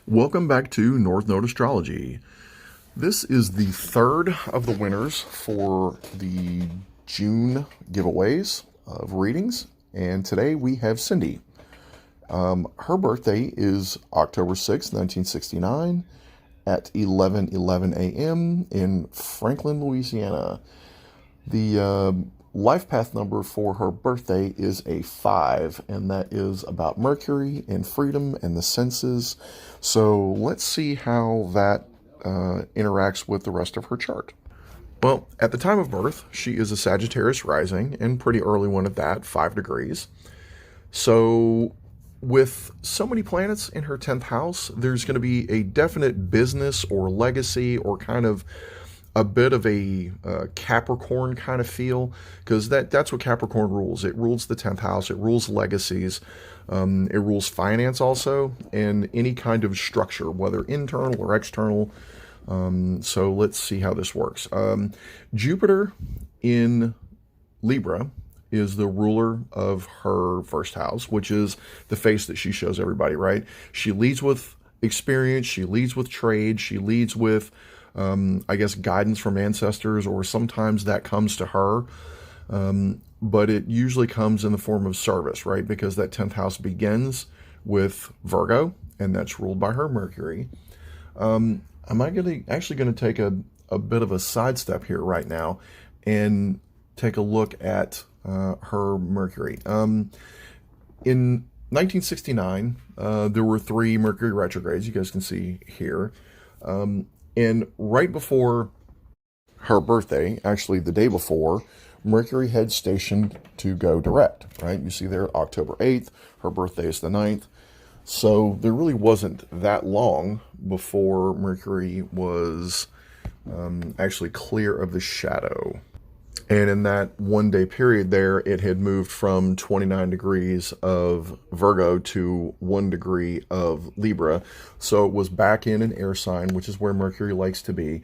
Welcome back to North Node Astrology. This is the third of the winners for the June giveaways of readings, and today we have Cindi. Her birthday is October 6th, 1969 at 11:11 a.m. in Franklin, Louisiana. The life path number for her birthday is a 5, and that is about Mercury and freedom and the senses. So let's see how that interacts with the rest of her chart. Well, at the time of birth, she is a Sagittarius rising, and pretty early one at that, 5 degrees. So with so many planets in her 10th house, there's going to be a definite business or legacy or kind of a bit of a Capricorn kind of feel, because that's what Capricorn rules. It rules the 10th house. It rules legacies. It rules finance also, and any kind of structure, whether internal or external. So let's see how this works. Jupiter in Libra is the ruler of her first house, which is the face that she shows everybody, right? She leads with experience. She leads with trade. She leads with I guess guidance from ancestors, or sometimes that comes to her, but it usually comes in the form of service, right? Because that 10th house begins with Virgo, and that's ruled by her Mercury. Am I actually going to take a bit of a sidestep here right now and take a look at her Mercury? In 1969, there were 3 Mercury retrogrades, you guys can see here. And right before her birthday, actually the day before, Mercury had stationed to go direct, right? You see there, October 8th, her birthday is the 9th. So there really wasn't that long before Mercury was actually clear of the shadow. And in that one-day period there, it had moved from 29 degrees of Virgo to 1 degree of Libra. So it was back in an air sign, which is where Mercury likes to be.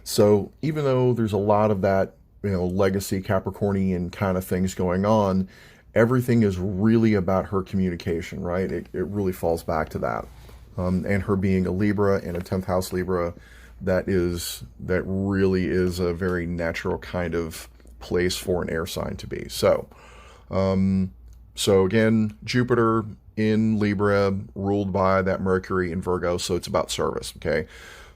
So even though there's a lot of that, legacy Capricornian kind of things going on, everything is really about her communication, right? It really falls back to that. And her being a Libra and a 10th house Libra, that really is a very natural kind of place for an air sign to be. So again, Jupiter in Libra, ruled by that Mercury in Virgo, so it's about service, okay?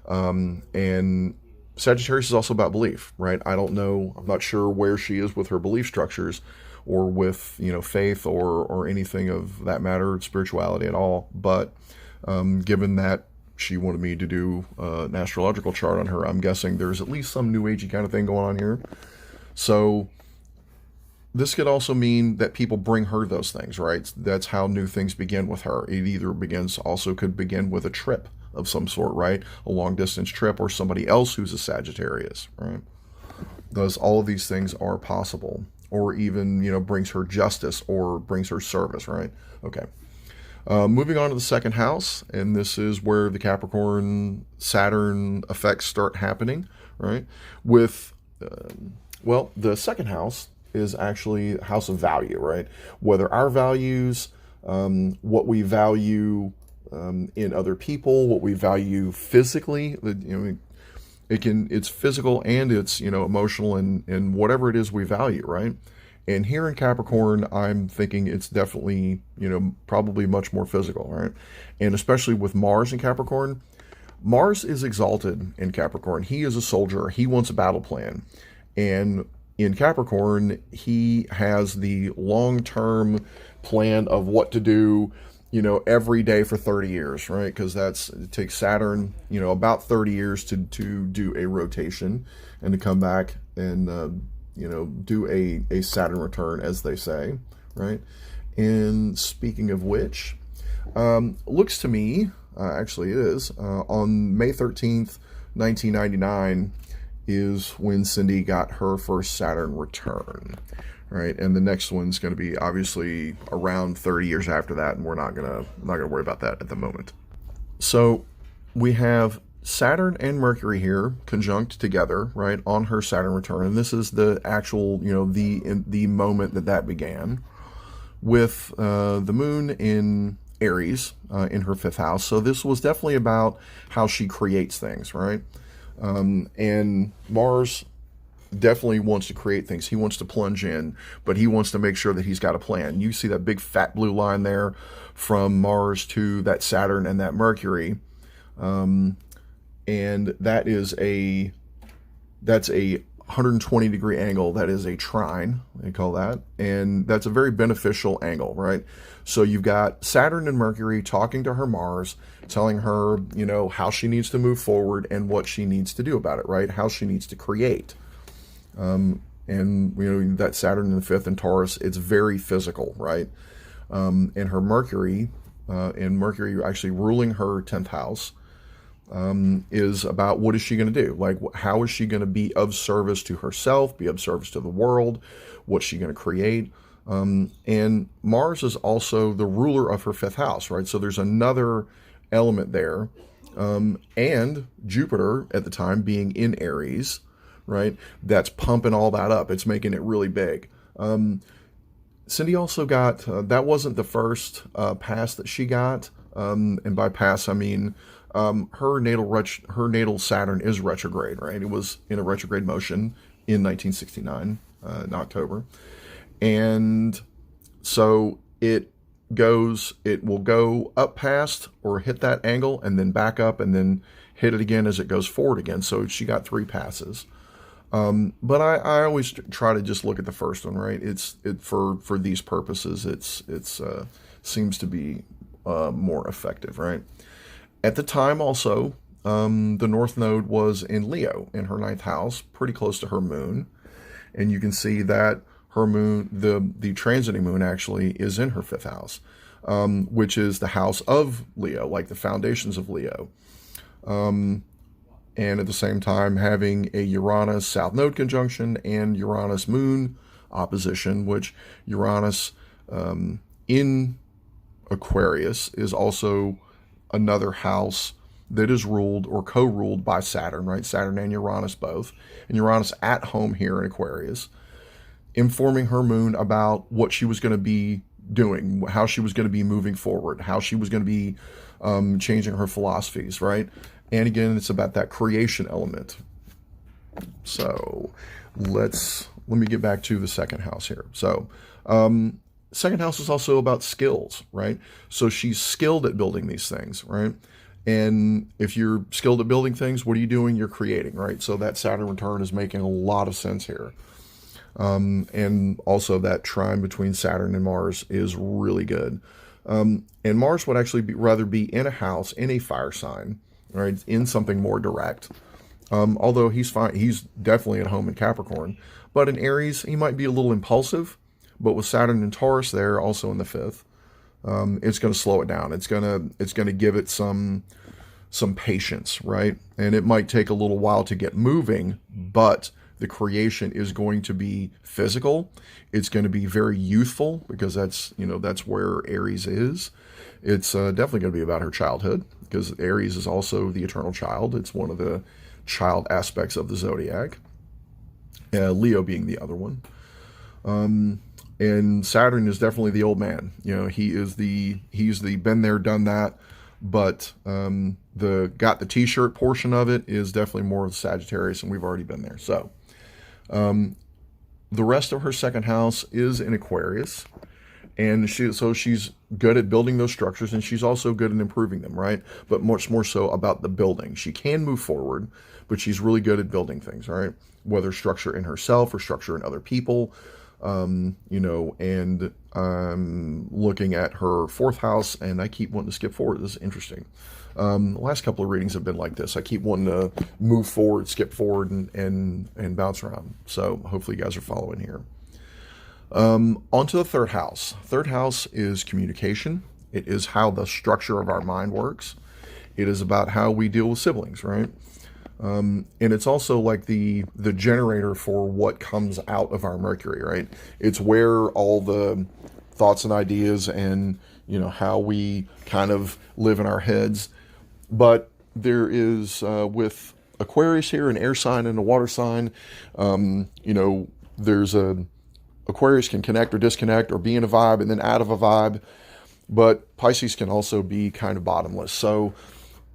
And Sagittarius is also about belief, right? I don't know, I'm not sure where she is with her belief structures, or with, faith or anything of that matter, spirituality at all, but given that she wanted me to do an astrological chart on her, I'm guessing there's at least some new agey kind of thing going on here. So this could also mean that people bring her those things, right? That's how new things begin with her. It either could begin with a trip of some sort, right? A long distance trip, or somebody else who's a Sagittarius, right? Thus, all of these things are possible, or even, brings her justice or brings her service, right? Okay. Moving on to the second house, and this is where the Capricorn Saturn effects start happening, right? With the second house is actually a house of value, right? Whether our values, what we value in other people, what we value physically, it's physical and it's, emotional, and whatever it is we value, right? And here in Capricorn, I'm thinking it's definitely, probably much more physical, right? And especially with Mars in Capricorn, Mars is exalted in Capricorn. He is a soldier. He wants a battle plan. And in Capricorn, he has the long-term plan of what to do, every day for 30 years, right? Because it takes Saturn, about 30 years to do a rotation and to come back and, do a Saturn return, as they say, right? And speaking of which, looks to me, actually it is, on May 13th, 1999, is when Cindi got her first Saturn return, right? And the next one's going to be obviously around 30 years after that, and we're not gonna worry about that at the moment. So we have Saturn and Mercury here conjunct together, right, on her Saturn return, and this is the actual, the moment that began, with the Moon in Aries in her fifth house. So this was definitely about how she creates things, right? And Mars definitely wants to create things. He wants to plunge in, but he wants to make sure that he's got a plan. You see that big fat blue line there from Mars to that Saturn and that Mercury. And that's a 120-degree angle. That is a trine, they call that. And that's a very beneficial angle, right? So you've got Saturn and Mercury talking to her Mars, telling her, how she needs to move forward and what she needs to do about it, right? How she needs to create. And that Saturn in the fifth in Taurus, it's very physical, right? And her Mercury, actually ruling her 10th house, is about what is she going to do? Like, how is she going to be of service to herself, be of service to the world? What's she going to create? And Mars is also the ruler of her fifth house, right? So there's another element there. And Jupiter at the time being in Aries, right? That's pumping all that up. It's making it really big. Cindi also got, that wasn't the first pass that she got. And by pass, I mean, her natal Saturn is retrograde, right? It was in a retrograde motion in 1969, in October. And so it will go up past or hit that angle and then back up and then hit it again as it goes forward again. So she got 3 passes. But I always try to just look at the first one, right? For these purposes, it's seems to be more effective, right? At the time, also, the North Node was in Leo in her 9th house, pretty close to her moon, and you can see that her moon, the transiting moon, actually is in her 5th house, which is the house of Leo, like the foundations of Leo. And at the same time having a Uranus South Node conjunction and Uranus Moon opposition, which Uranus in Aquarius is also another house that is ruled or co-ruled by Saturn, right? Saturn and Uranus both. And Uranus at home here in Aquarius, informing her moon about what she was going to be doing, how she was going to be moving forward, how she was going to be changing her philosophies, right? And again, it's about that creation element. So let me get back to the second house here. So second house is also about skills, right? So she's skilled at building these things, right? And if you're skilled at building things, what are you doing? You're creating, right? So that Saturn return is making a lot of sense here. And also that trine between Saturn and Mars is really good. And Mars would actually rather be in a house, in a fire sign, right? In something more direct. Although he's fine, he's definitely at home in Capricorn. But in Aries, he might be a little impulsive. But with Saturn and Taurus there, also in the 5th, it's going to slow it down. It's going to give it some patience, right? And it might take a little while to get moving, but the creation is going to be physical. It's going to be very youthful because that's where Aries is. It's definitely going to be about her childhood because Aries is also the eternal child. It's one of the child aspects of the zodiac. Leo being the other one. And Saturn is definitely the old man. He's the been there, done that. But got the t-shirt portion of it is definitely more of Sagittarius, and we've already been there. So the rest of her second house is in Aquarius, and she's good at building those structures, and she's also good at improving them, right? But much more so about the building. She can move forward, but she's really good at building things, right? Whether structure in herself or structure in other people. And looking at her 4th house, and I keep wanting to skip forward. This is interesting. The last couple of readings have been like this. I keep wanting to move forward, skip forward, and bounce around. So hopefully you guys are following here. Onto the 3rd house. 3rd house is communication. It is how the structure of our mind works. It is about how we deal with siblings, right? And it's also like the generator for what comes out of our Mercury, right? It's where all the thoughts and ideas and, how we kind of live in our heads. But there is, with Aquarius here, an air sign and a water sign, there's Aquarius can connect or disconnect or be in a vibe and then out of a vibe. but Pisces can also be kind of bottomless. So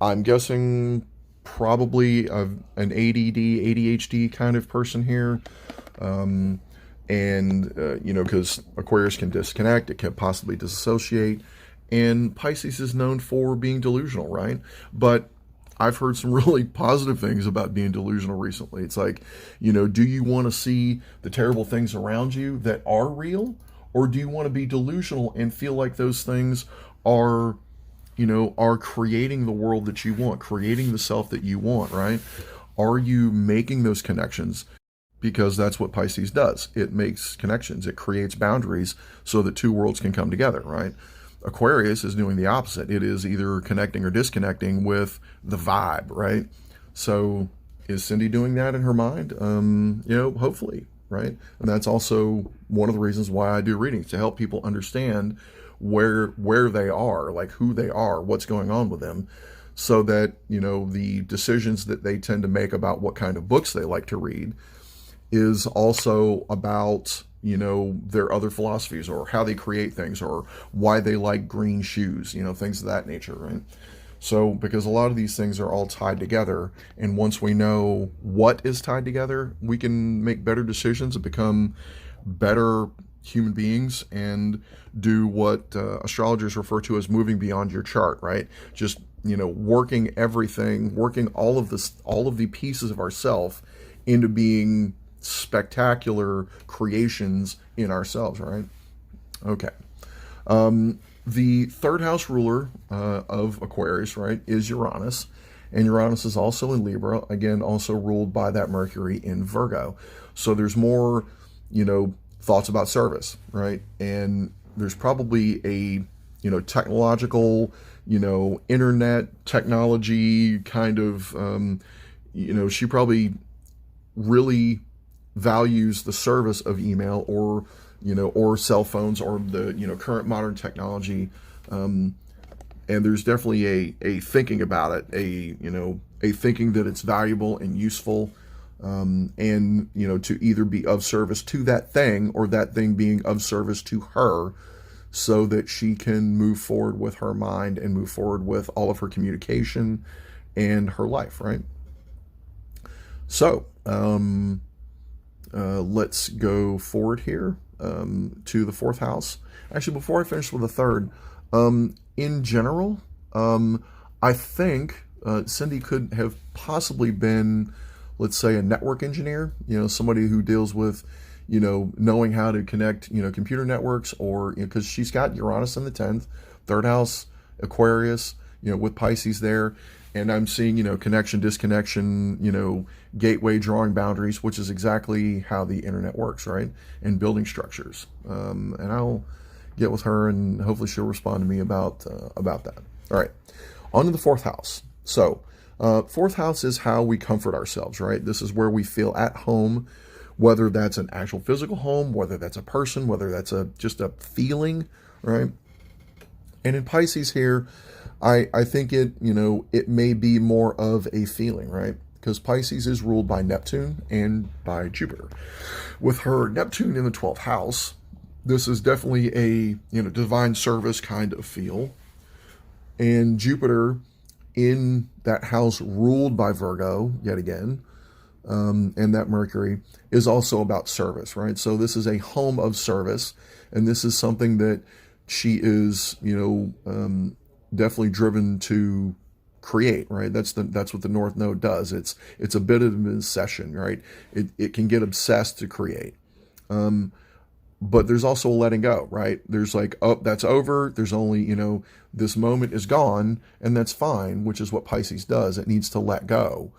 I'm guessing probably an ADD, ADHD kind of person here. Because Aquarius can disconnect, it can possibly disassociate, and Pisces is known for being delusional, right? But I've heard some really positive things about being delusional recently. It's like, do you want to see the terrible things around you that are real, or do you want to be delusional and feel like those things are, are creating the world that you want, creating the self that you want, right? Are you making those connections? Because that's what Pisces does. It makes connections. It creates boundaries so that two worlds can come together, right? Aquarius is doing the opposite. It is either connecting or disconnecting with the vibe, right? So is Cindi doing that in her mind? Hopefully, right? And that's also one of the reasons why I do readings, to help people understand where they are, like who they are, what's going on with them, so that, the decisions that they tend to make about what kind of books they like to read is also about, their other philosophies, or how they create things, or why they like green shoes, things of that nature, right? So, because a lot of these things are all tied together, and once we know what is tied together, we can make better decisions and become better human beings, and do what astrologers refer to as moving beyond your chart, right? Just, working everything, working all of the pieces of ourself into being spectacular creations in ourselves, right? Okay. The third house ruler of Aquarius, right, is Uranus. And Uranus is also in Libra, again, also ruled by that Mercury in Virgo. So there's more, thoughts about service, right? And there's probably a, technological, internet technology kind of, she probably really values the service of email, or cell phones, or the, current modern technology. And there's definitely a thinking about it, a thinking that it's valuable and useful, and, to either be of service to that thing, or that thing being of service to her, so that she can move forward with her mind and move forward with all of her communication and her life, right? So, let's go forward here to the fourth house. Actually, before I finish with the third, in general, I think Cindi could have possibly been, let's say, a network engineer, somebody who deals with, knowing how to connect, computer networks, or, because she's got Uranus in the 10th, third house, Aquarius, with Pisces there. And I'm seeing, connection, disconnection, gateway, drawing boundaries, which is exactly how the internet works, right? And building structures. And I'll get with her, and hopefully she'll respond to me about that. All right, on to the fourth house. So, fourth house is how we comfort ourselves, right? This is where we feel at home, whether that's an actual physical home, whether that's a person, whether that's just a feeling, right? And in Pisces here, I think it may be more of a feeling, right? Because Pisces is ruled by Neptune and by Jupiter. With her Neptune in the 12th house, this is definitely a, divine service kind of feel. And Jupiter in that house ruled by Virgo, yet again, and that Mercury is also about service, right? So this is a home of service, and this is something that she is, definitely driven to create, right? That's what the North Node does. It's a bit of an obsession, right? It can get obsessed to create. But there's also a letting go, right? There's like, oh, that's over. There's only, this moment is gone, and that's fine, which is what Pisces does. It needs to let go,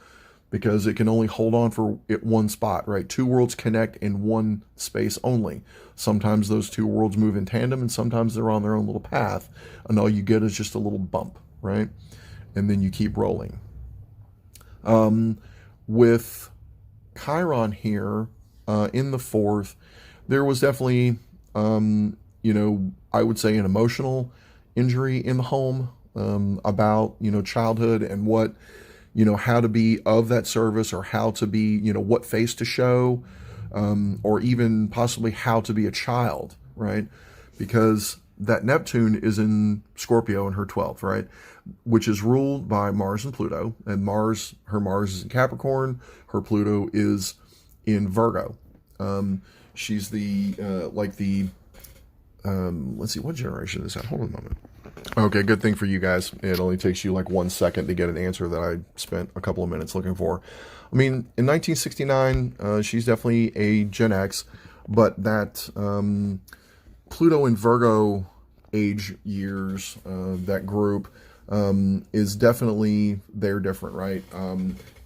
because it can only hold on for one spot, right? Two worlds connect in one space only. Sometimes those two worlds move in tandem, and sometimes they're on their own little path, and all you get is just a little bump, right? And then you keep rolling. With Chiron here in the fourth, there was definitely, I would say an emotional injury in the home, about, childhood, and what, how to be of that service, or how to be, what face to show, or even possibly how to be a child, right? Because that Neptune is in Scorpio in her 12th, right? Which is ruled by Mars and Pluto. And her Mars is in Capricorn, her Pluto is in Virgo. She's the, let's see, what generation is that? Hold on a moment. Okay, good thing for you guys. It only takes you like 1 second to get an answer that I spent a couple of minutes looking for. I mean, in 1969, she's definitely a Gen X, but that Pluto and Virgo age years, that group, is definitely, they're different, right?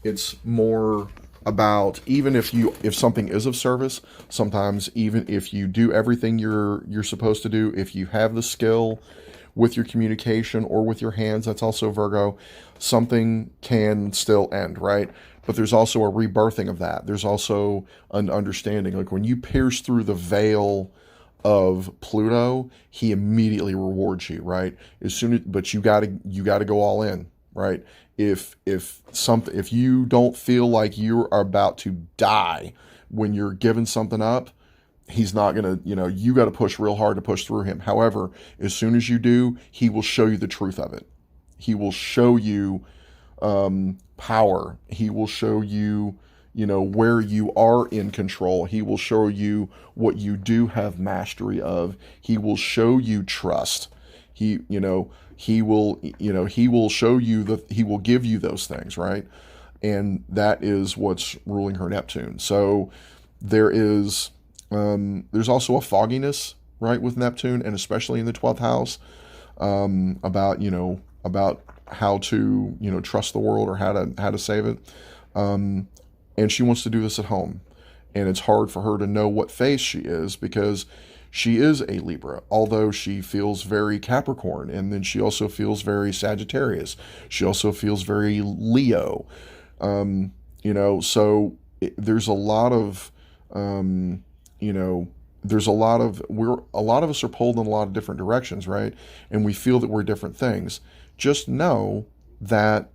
It's more about, even if something is of service, sometimes even if you do everything you're supposed to do, if you have the skill with your communication or with your hands, that's also Virgo, something can still end, right? But there's also a rebirthing of that. There's also an understanding, like when you pierce through the veil of Pluto, he immediately rewards you, right? But you gotta go all in, right? If you don't feel like you are about to die when you're giving something up, he's not gonna, you got to push real hard to push through him. However, as soon as you do, he will show you the truth of it. He will show you power. He will show you, where you are in control. He will show you what you do have mastery of. He will show you trust. He will show you he will give you those things, right? And that is what's ruling her Neptune. So there's also a fogginess, right, with Neptune, and especially in the 12th house, about how to, trust the world or how to save it. And she wants to do this at home. And it's hard for her to know what phase she is, because she is a Libra, although she feels very Capricorn, and then she also feels very Sagittarius. She also feels very Leo. So there's a lot of, there's a lot of us are pulled in a lot of different directions, right? And we feel that we're different things. Just know that,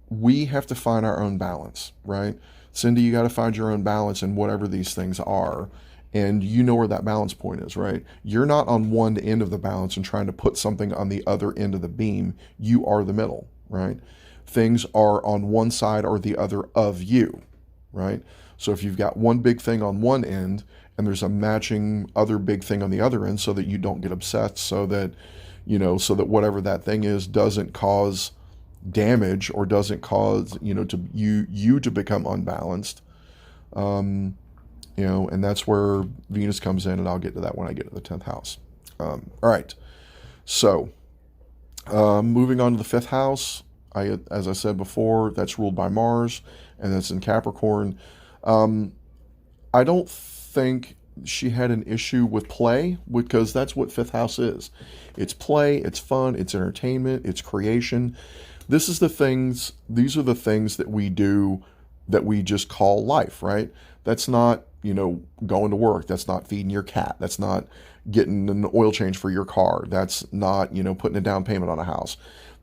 we have to find our own balance, right? Cindi, you got to find your own balance in whatever these things are. And you know where that balance point is, right? You're not on one end of the balance and trying to put something on the other end of the beam. You are the middle, right? Things are on one side or the other of you, right? So if you've got one big thing on one end and there's a matching other big thing on the other end, so that you don't get upset, so that whatever that thing is doesn't cause damage or doesn't cause you to become unbalanced, and that's where Venus comes in, and I'll get to that when I get to the 10th house. All right, so moving on to the 5th house, as I said before, that's ruled by Mars, and that's in Capricorn. I don't think she had an issue with play, because that's what 5th house is. It's play, it's fun, it's entertainment, it's creation. These are the things that we do that we just call life, right? That's not, going to work. That's not feeding your cat. That's not getting an oil change for your car. That's not, putting a down payment on a house.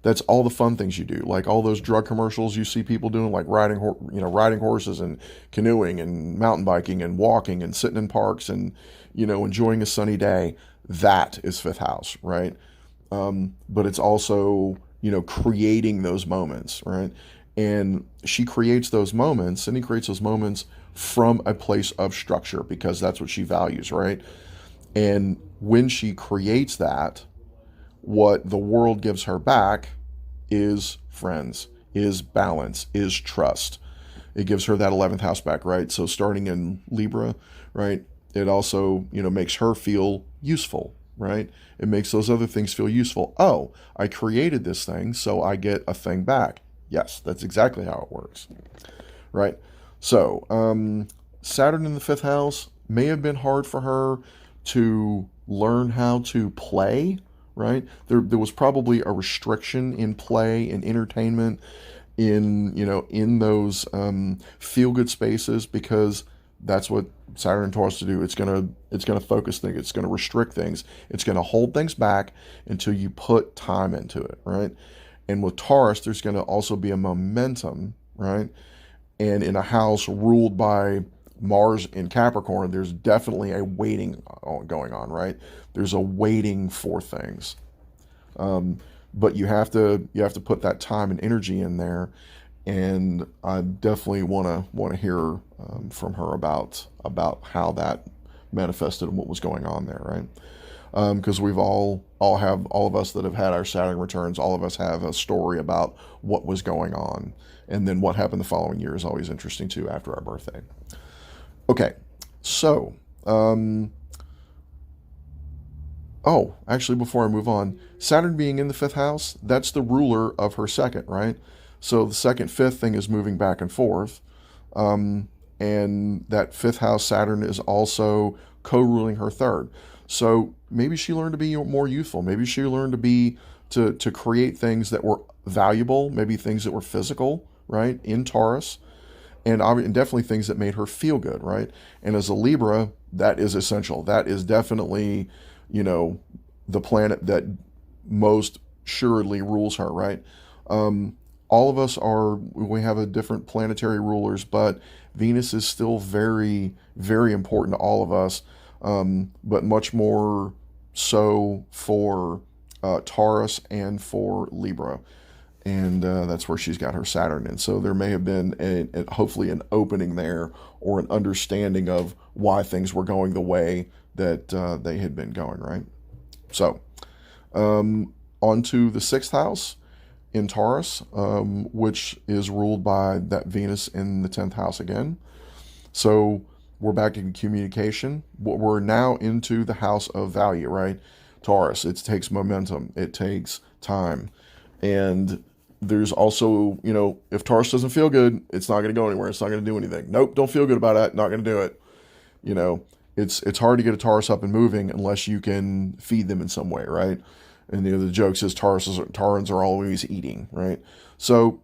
That's all the fun things you do, like all those drug commercials you see people doing, like riding horses and canoeing and mountain biking and walking and sitting in parks and, enjoying a sunny day. That is 5th house, right? But it's also, creating those moments, right? And she creates those moments, and he creates those moments from a place of structure, because that's what she values, right? And when she creates that, what the world gives her back is friends, is balance, is trust. It gives her that 11th house back, right? So starting in Libra, right, it also, makes her feel useful, right? It makes those other things feel useful. Oh, I created this thing, so I get a thing back. Yes, that's exactly how it works, right? So Saturn in the 5th house may have been hard for her to learn how to play, right? There was probably a restriction in play and entertainment, in those feel-good spaces, because that's what Saturn taught us to do. It's gonna focus things. It's gonna restrict things. It's gonna hold things back until you put time into it, right? And with Taurus, there's gonna also be a momentum, right? And in a house ruled by Mars in Capricorn, there's definitely a waiting going on, right? There's a waiting for things. But you have to put that time and energy in there, and I definitely want to hear from her about how that manifested and what was going on there, right? Because we've all of us that have had our Saturn returns, all of us have a story about what was going on, and then what happened the following year is always interesting too after our birthday. Okay, so oh, actually, before I move on, Saturn being in the fifth house, that's the ruler of her second, right? So the second, fifth thing is moving back and forth. And that fifth house Saturn is also co-ruling her third. So maybe she learned to be more youthful. Maybe she learned to create things that were valuable, maybe things that were physical, right? In Taurus, and definitely things that made her feel good, right? And as a Libra, that is essential. That is definitely, you know, the planet that most assuredly rules her, right? All of us we have a different planetary rulers, but Venus is still very, very important to all of us, but much more so for Taurus and for Libra. And that's where she's got her Saturn in. So there may have been hopefully an opening there, or an understanding of why things were going the way that they had been going, right? So on to the sixth house in Taurus, which is ruled by that Venus in the 10th house again. So we're back in communication. We're now into the house of value, right? Taurus, it takes momentum, it takes time. And there's also, if Taurus doesn't feel good, it's not going to go anywhere. It's not going to do anything. Nope, don't feel good about it. Not going to do it. It's hard to get a Taurus up and moving unless you can feed them in some way, right? And the joke says Taurans are always eating, right? So,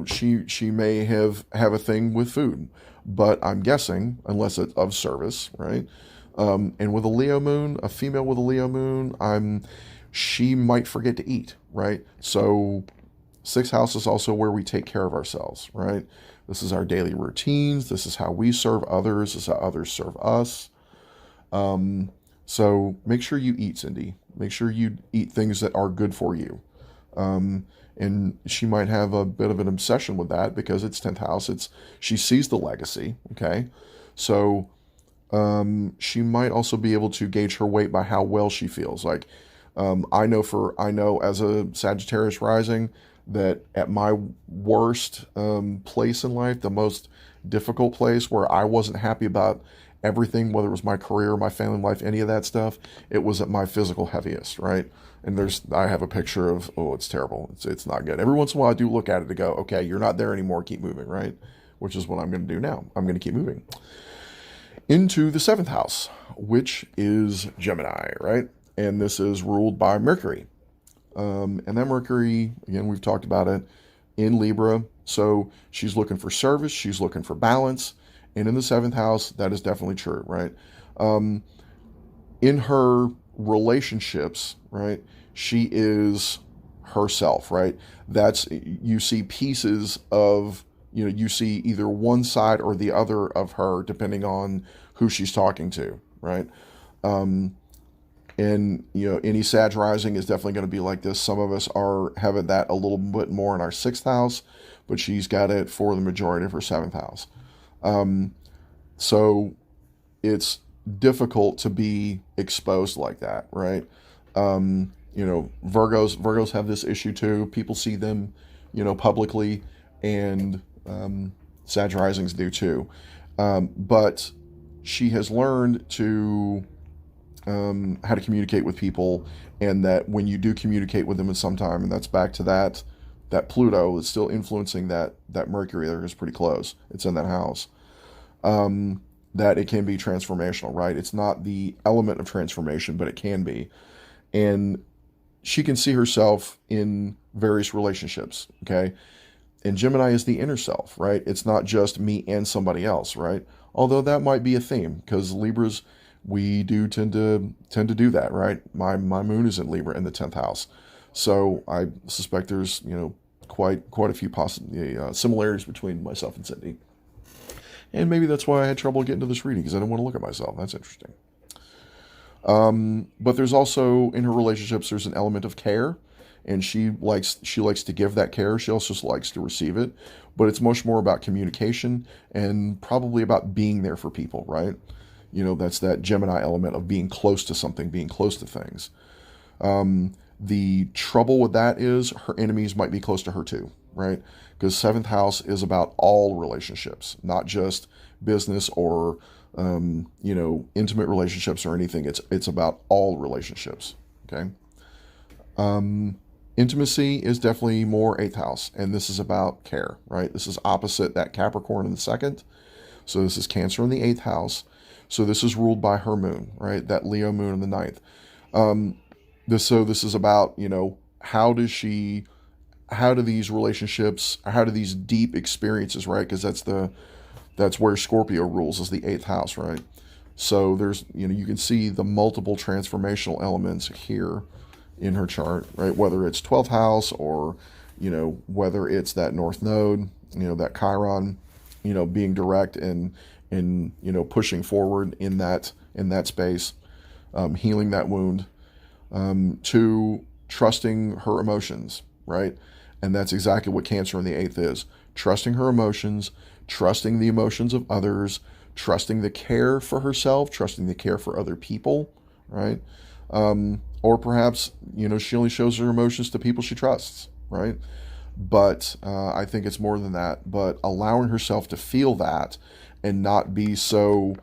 she may have a thing with food, but I'm guessing, unless it's of service, right? And with a Leo moon, a female with a Leo moon, she might forget to eat, right? So sixth house is also where we take care of ourselves, right? This is our daily routines. This is how we serve others. This is how others serve us. So make sure you eat, Cindi. Make sure you eat things that are good for you. And she might have a bit of an obsession with that because it's 10th house. She sees the legacy, okay? So she might also be able to gauge her weight by how well she feels. Like, I know as a Sagittarius rising that at my worst place in life, the most difficult place where I wasn't happy about everything, whether it was my career, my family life, any of that stuff, it was at my physical heaviest, right? And I have a picture of, oh, it's terrible. It's not good. Every once in a while I do look at it to go, okay, you're not there anymore, keep moving, right? Which is what I'm going to do now. I'm going to keep moving into the seventh house, which is Gemini, right? And this is ruled by Mercury. And that Mercury, again, we've talked about it, in Libra. So she's looking for service, she's looking for balance. And in the seventh house, that is definitely true, right? In her relationships, right, she is herself, right? You see pieces of, you see either one side or the other of her, depending on who she's talking to, right? And any Sag rising is definitely going to be like this. Some of us are having that a little bit more in our sixth house, but she's got it for the majority of her seventh house. So it's difficult to be exposed like that, right? Virgos have this issue too. People see them, publicly, and Sag risings do too. But she has learned to how to communicate with people, and that when you do communicate with them in some time, and that's back to that Pluto is still influencing that Mercury there is pretty close. It's in that house. That it can be transformational, right? It's not the element of transformation, but it can be. And she can see herself in various relationships, okay? And Gemini is the inner self, right? It's not just me and somebody else, right? Although that might be a theme, because Libras, we do tend to do that, right? My moon is in Libra in the 10th house. So I suspect there's, quite a few similarities between myself and Cindi. And maybe that's why I had trouble getting to this reading, because I didn't want to look at myself. That's interesting. But there's also, in her relationships, there's an element of care, and she likes to give that care. She also likes to receive it, but it's much more about communication and probably about being there for people, right? That's that Gemini element of being close to something, being close to things. The trouble with that is her enemies might be close to her too, right? Because seventh house is about all relationships, not just business or intimate relationships or anything. It's about all relationships. Okay. Intimacy is definitely more eighth house, and this is about care, right? This is opposite that Capricorn in the second. So this is Cancer in the eighth house. So this is ruled by her moon, right? That Leo moon in the ninth. This is about, how do these relationships, how do these deep experiences, right? Because that's where Scorpio rules, is the eighth house, right? So there's, you can see the multiple transformational elements here in her chart, right? Whether it's 12th house or, whether it's that North Node, that Chiron, being direct and pushing forward in that space, healing that wound, to trusting her emotions, right? And that's exactly what Cancer in the eighth is. Trusting her emotions, trusting the emotions of others, trusting the care for herself, trusting the care for other people, right? Or perhaps, she only shows her emotions to people she trusts, right? But I think it's more than that. But allowing herself to feel that and not be so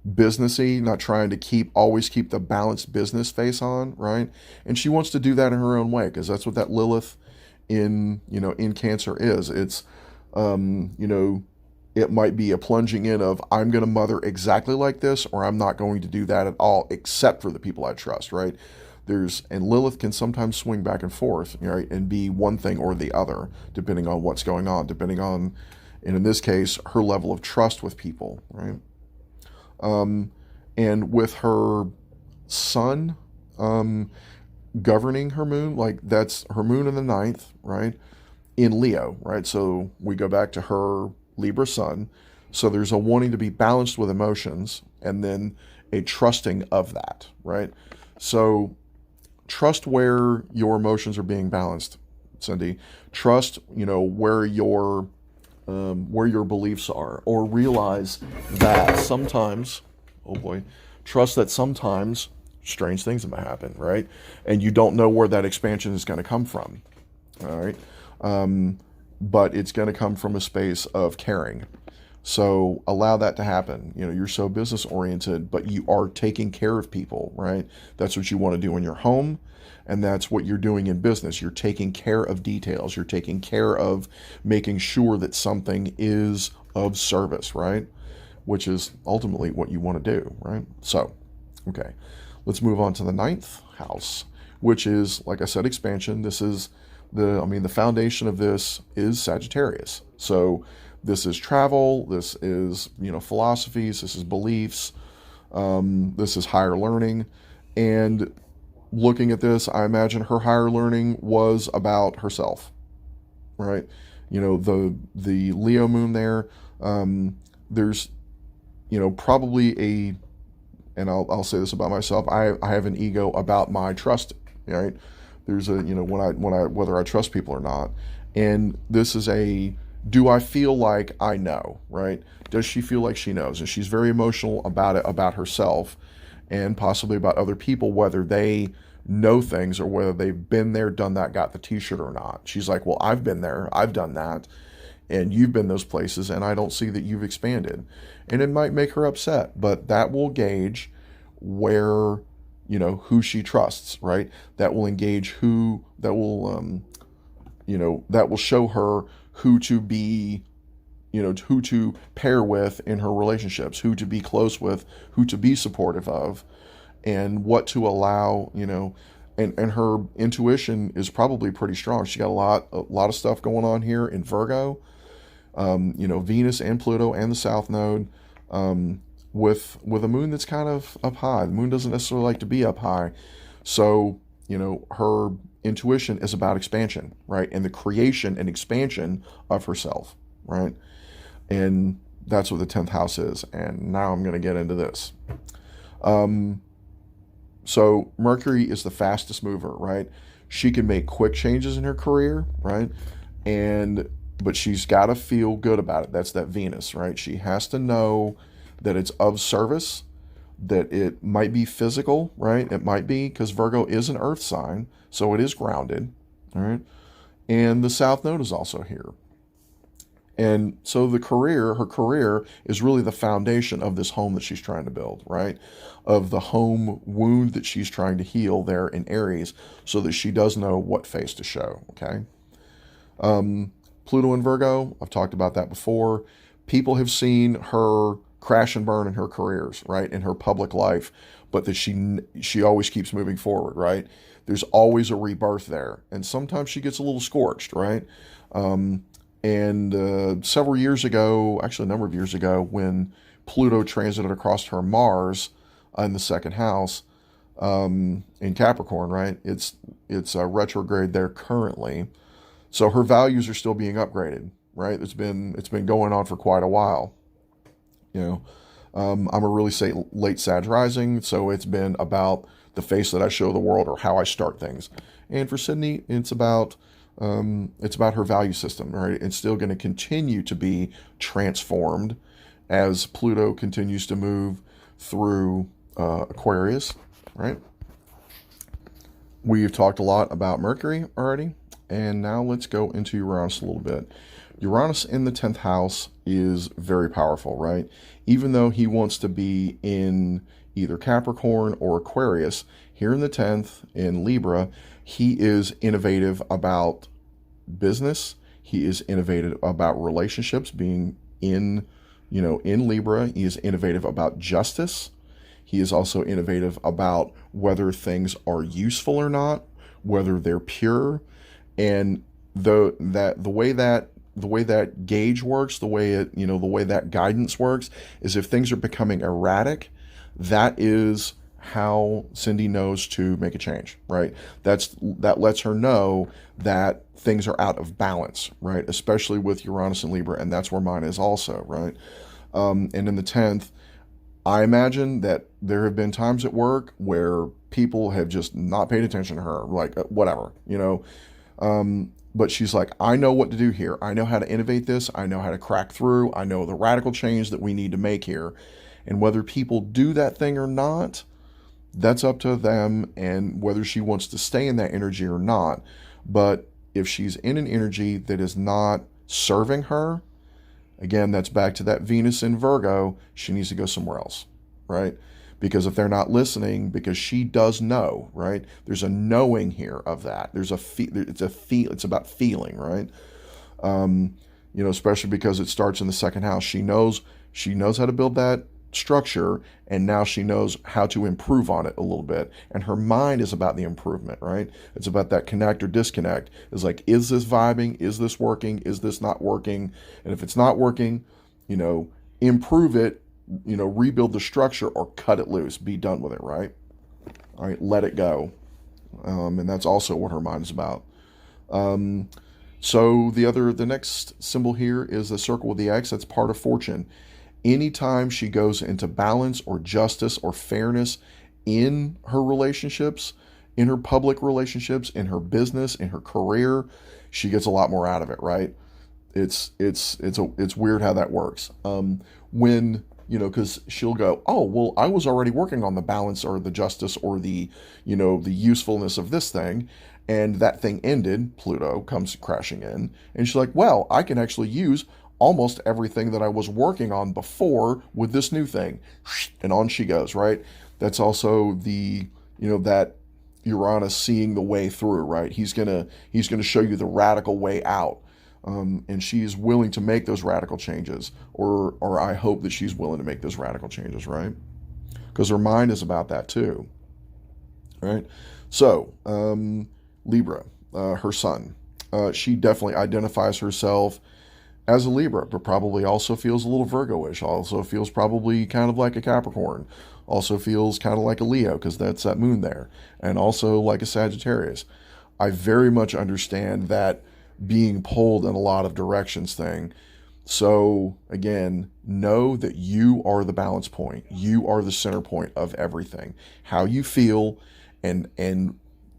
businessy, not trying to always keep the balanced business face on, right? And she wants to do that in her own way, because that's what that Lilith in Cancer is. It's it might be a plunging in of, I'm going to mother exactly like this, or I'm not going to do that at all, except for the people I trust, right? And Lilith can sometimes swing back and forth, right, and be one thing or the other, depending on what's going on, depending on, and in this case, her level of trust with people, right? And with her sun governing her moon, like that's her moon in the ninth, right, in Leo, right? So we go back to her Libra sun. So there's a wanting to be balanced with emotions, and then a trusting of that, right? So trust where your emotions are being balanced, Cindi. Trust, where your beliefs are, or realize that sometimes, oh boy, trust that sometimes strange things might happen, right? And you don't know where that expansion is going to come from, all right? But it's going to come from a space of caring. So allow that to happen. You're so business oriented, but you are taking care of people, right? That's what you want to do in your home. And that's what you're doing in business. You're taking care of details. You're taking care of making sure that something is of service, right? Which is ultimately what you want to do, right? So, okay, let's move on to the ninth house, which is, like I said, expansion. This is the foundation of this is Sagittarius. So this is travel. This is, philosophies. This is beliefs. This is higher learning. And looking at this, I imagine her higher learning was about herself, right? The Leo moon there, there's, probably and I'll say this about myself, I have an ego about my trust, right? There's whether I trust people or not. And this is do I feel like I know, right? Does she feel like she knows? And she's very emotional about it, about herself, and possibly about other people, whether they know things or whether they've been there, done that, got the t-shirt or not. She's like, well, I've been there, I've done that, and you've been those places, and I don't see that you've expanded. And it might make her upset, but that will gauge where, who she trusts, right? That will engage that will show her who to be, who to pair with in her relationships, who to be close with, who to be supportive of, and what to allow, and her intuition is probably pretty strong. She got a lot of stuff going on here in Virgo, Venus and Pluto and the South Node, with a moon that's kind of up high. The moon doesn't necessarily like to be up high. So, her intuition is about expansion, right? And the creation and expansion of herself, right? And that's what the 10th house is. And now I'm going to get into this. Um, so Mercury is the fastest mover, right? She can make quick changes in her career, right? And but she's got to feel good about it. That's that Venus, right? She has to know that it's of service, that it might be physical, right? It might be because Virgo is an earth sign, so it is grounded, all right? And the South Node is also here. And so her career is really the foundation of this home that she's trying to build, right? Of the home wound that she's trying to heal there in Aries so that she does know what face to show, okay? Pluto and Virgo, I've talked about that before. People have seen her crash and burn in her careers, right? In her public life, but that she always keeps moving forward, right? There's always a rebirth there. And sometimes she gets a little scorched, right? And several years ago, actually a number of years ago, when Pluto transited across her Mars in the second house in Capricorn, right? It's a retrograde there currently, so her values are still being upgraded, right? It's been going on for quite a while, you know. I'm a really say late Sag rising, so it's been about the face that I show the world or how I start things. And for Cindi, it's about her value system, right? It's still going to continue to be transformed as Pluto continues to move through Aquarius, right? We've talked a lot about Mercury already, and now let's go into Uranus a little bit. Uranus in the 10th house is very powerful, right? Even though he wants to be in either Capricorn or Aquarius, here in the 10th in Libra, he is innovative about business. He is innovative about relationships, being in Libra. He is innovative about justice. He is also innovative about whether things are useful or not, whether they're pure, and the way that gauge works, the way that guidance works, is if things are becoming erratic, that is how Cindi knows to make a change, right? That lets her know that things are out of balance, right? Especially with Uranus and Libra, and that's where mine is also, right? And in the 10th, I imagine that there have been times at work where people have just not paid attention to her, like whatever, but she's like, I know what to do here. I know how to innovate this. I know how to crack through. I know the radical change that we need to make here. And whether people do that thing or not, that's up to them, and whether she wants to stay in that energy or not. But if she's in an energy that is not serving her, again, that's back to that Venus in Virgo, she needs to go somewhere else, right? Because if they're not listening, because she does know, right? There's a knowing here of that. It's about feeling, right? Especially because it starts in the second house. She knows how to build that structure, and now she knows how to improve on it a little bit. And her mind is about the improvement, right? It's about that connect or disconnect. It's like, is this vibing? Is this working? Is this not working? And if it's not working, improve it, rebuild the structure, or cut it loose. Be done with it, right? All right, let it go. And that's also what her mind is about. So the next symbol here is the circle with the X. That's part of fortune. Anytime she goes into balance or justice or fairness in her relationships, in her public relationships, in her business, in her career, she gets a lot more out of it, right? It's weird how that works. Because she'll go, oh, well, I was already working on the balance or the justice or the usefulness of this thing, and that thing ended. Pluto comes crashing in, and she's like, well, I can actually use almost everything that I was working on before with this new thing. And on she goes, right? That's also that Uranus seeing the way through, right? He's gonna show you the radical way out. And she's willing to make those radical changes, or I hope that she's willing to make those radical changes, right? Because her mind is about that too, right? So, Libra, her sun, she definitely identifies herself as a Libra, but probably also feels a little Virgo-ish, also feels probably kind of like a Capricorn, also feels kind of like a Leo, because that's that moon there, and also like a Sagittarius. I very much understand that being pulled in a lot of directions thing. So again, know that you are the balance point. You are the center point of everything. How you feel, and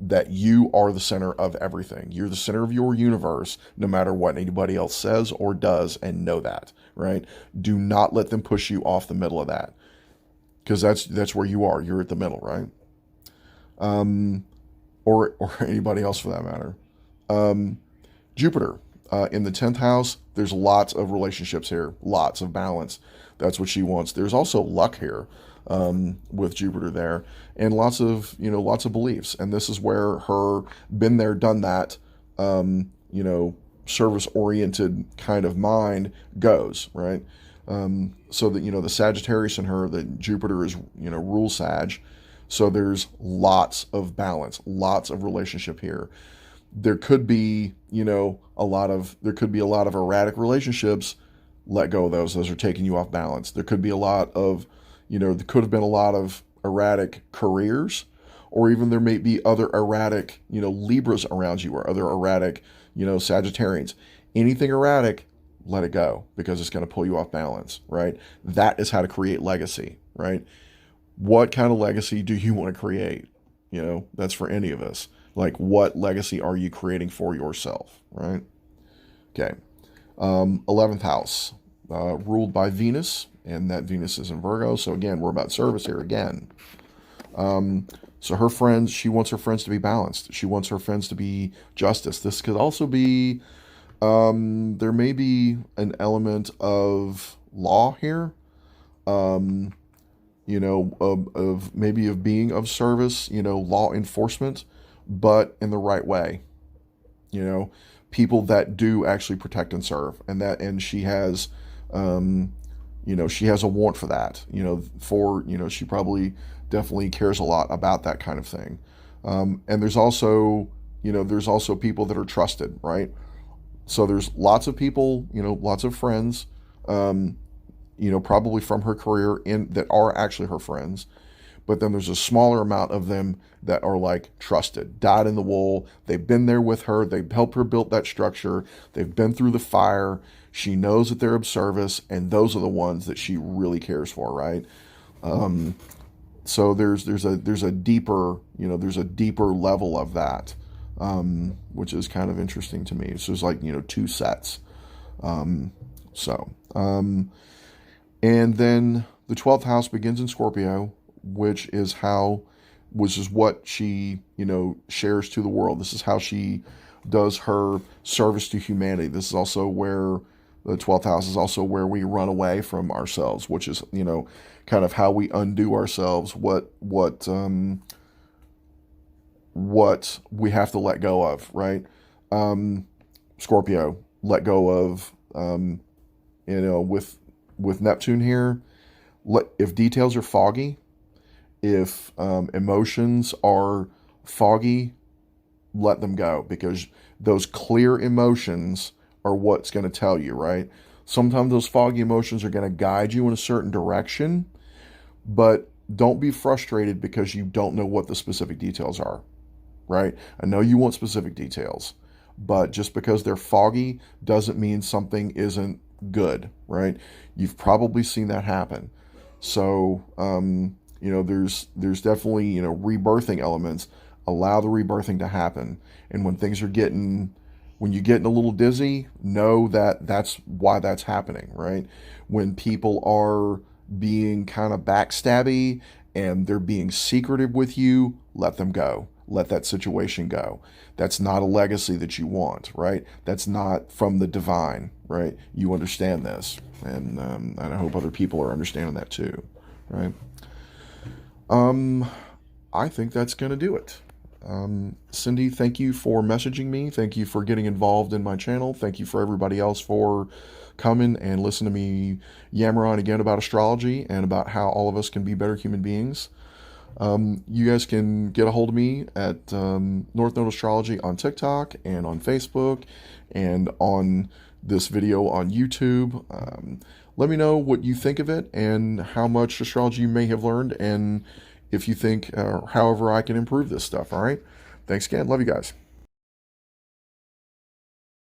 that you are the center of everything. You're the center of your universe, no matter what anybody else says or does, and know that, right? Do not let them push you off the middle of that, because that's where you are. You're at the middle, right? Or anybody else for that matter. Jupiter in the 10th house, there's lots of relationships here, lots of balance. That's what she wants. There's also luck here with Jupiter there, and lots of beliefs. And this is where her been there, done that, service oriented kind of mind goes, right? So that, the Sagittarius in her, that Jupiter is, rule Sag. So there's lots of balance, lots of relationship here. There could be, a lot of erratic relationships. Let go of those. Those are taking you off balance. There could be a lot of, there could have been a lot of erratic careers, or even there may be other erratic, Libras around you, or other erratic, Sagittarians. Anything erratic, let it go, because it's going to pull you off balance, right? That is how to create legacy, right? What kind of legacy do you want to create? That's for any of us. Like, what legacy are you creating for yourself, right? Okay. 11th house, ruled by Venus, and that Venus is in Virgo. So again, we're about service here again. So her friends, she wants her friends to be balanced. She wants her friends to be justice. This could also be, there may be an element of law here. Of maybe of being of service, law enforcement, but in the right way. People that do actually protect and serve, and she has, she has a want for that. She probably definitely cares a lot about that kind of thing. And there's also people that are trusted, right? So there's lots of people, lots of friends, probably from her career that are actually her friends. But then there's a smaller amount of them that are like trusted, dyed in the wool. They've been there with her. They've helped her build that structure. They've been through the fire. She knows that they're of service, and those are the ones that she really cares for, right? So there's a deeper level of that, which is kind of interesting to me. So there's like two sets. And then the 12th house begins in Scorpio, which is what she, shares to the world. This is how she does her service to humanity. This is also where the 12th house is also where we run away from ourselves, which is, kind of how we undo ourselves, what we have to let go of, right? Scorpio, let go of, with Neptune here, if details are foggy, if emotions are foggy, let them go, because those clear emotions are what's going to tell you, right? Sometimes those foggy emotions are going to guide you in a certain direction, but don't be frustrated because you don't know what the specific details are, right? I know you want specific details, but just because they're foggy doesn't mean something isn't good, right? You've probably seen that happen. So, there's definitely, rebirthing elements. Allow the rebirthing to happen. And when you're getting a little dizzy, know that that's why that's happening, right? When people are being kind of backstabby and they're being secretive with you, let them go. Let that situation go. That's not a legacy that you want, right? That's not from the divine, right? You understand this, and I hope other people are understanding that too, right? I think that's going to do it. Cindi, thank you for messaging me. Thank you for getting involved in my channel. Thank you for everybody else for coming and listening to me yammer on again about astrology and about how all of us can be better human beings. You guys can get a hold of me at North Node Astrology on TikTok and on Facebook and on this video on YouTube. Let me know what you think of it and how much astrology you may have learned, and if you think however I can improve this stuff. All right. Thanks again. Love you guys.